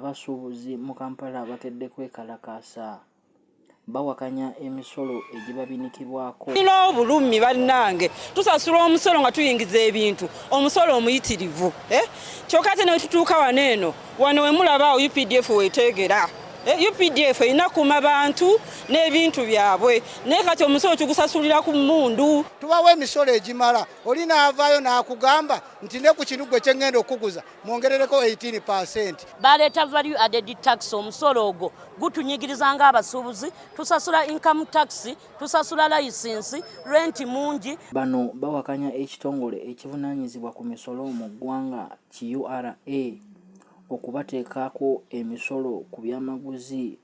Abasubuuzi mu Kampala Bakedde Kwekalakaasa bawakanya emisolo egibabinikibwako. Ino obulumi bannange tusasula omusolo nga tuyingiza ebintu omusolo omuyitirivu kyokka ate ne tutuuka wano we mulaba UPDF weetegera UPDF erina kuma bantu n'ebintu byabwe naye kati omusolo tugusasulira ku mmundu. Tubawa emisolo egimala oli naavaayo n'akugamba nti ne ku kinu gwe kye ngenda okuguza mwongerereko 18%. Baleeta value added tax omusolo ogwo gutunyigiriza ng'abasuubuzi tusasula income tax tusasula license rent mungi. Bano bawakanya ekitongole ekivunaanyizibwa ku misolo mu ggwanga KURA okubateekako emisolo ku byamaguzi.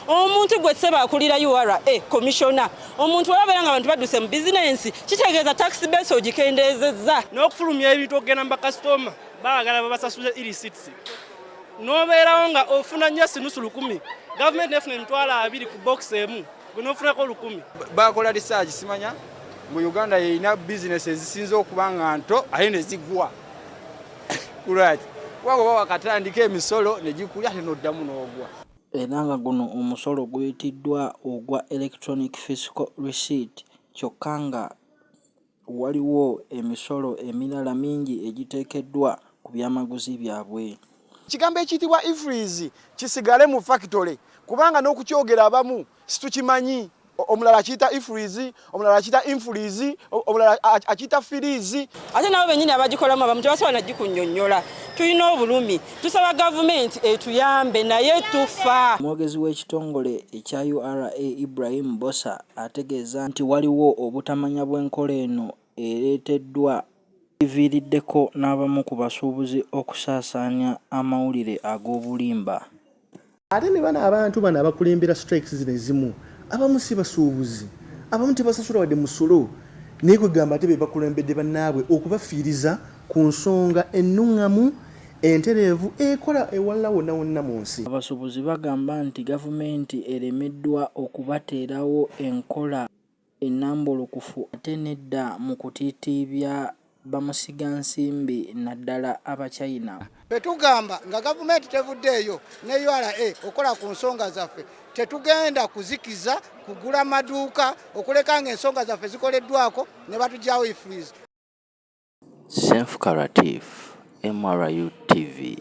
Omuntu gwe seba akulira URA commissioner omuntu wabera nga abantu baduse mu bizinensi kitegeeza tax base ogikendeezezza n'okufulumya ebintu okugenda mu bakasitoma baagala babasasule receipts n'obeerawo nga ofuna nnyo sinusu 10 gavumenti nefuna emitwalo 2 ku box emu gwe n'ofunako 10. Bakola research simanya mu Uganda yeyina business ezisinze okuba nga nto aye ne zigwa kulwaki wako wakatandika emisolo ne gikulya ate n'oddamu n'ogwa. Era nga guno omusolo guyitiddwa ogwa electronic fiscal receipt kyokka nga waliwo emisolo emirala mingi egiteekeddwa ku byamaguzi byabwe. Kigambo ekiyitibwa ifreeze kisigale mu factory kubanga n'okukyogera abamu situkimanyi. Omulala akiyita ifreeze, omulala akiyita infreeze, omulala akiyita freeze. Ate nabo bennyini abagikolamu abamu tebasobola nagikunnyonnyola. Tulina obulumi tusaba gavumenti etuyambe naye tufa. Omwogezi w'ekitongole ekya URA Ibrahim Bosa ategeeza nti waliwo obutamanya bw'enkola eno ereeteddwa biviiriddeko n'abamu ku basuubuzi okusaasaanya amawulire ag'obulimba. Ate ne bano abantu bano abakulembera strikes zino ezimu abamu si basuubuzi abamu tebasasula wadde musolo naye kwegamba ate be bakulembedde bannaabwe okubafiiriza ku nsonga ennuŋŋamu entereevu ekola ewalala wonna wonna mu nsi. Abasuubuzi bagamba nti gavumenti eremeddwa okubateerawo enkola ennambulukufu ate nedda mu kutiitiibya bamusigansimbi naddala Abachina. Betugamba nga gavumenti tevuddeeyo ne URA okola ku nsonga zaffe tetugenda kuzikiza kugula maduuka okuleka ng'ensonga zaffe zikoleddwako ne batugyawo ifreeze. Self-Corrective, MRU TV.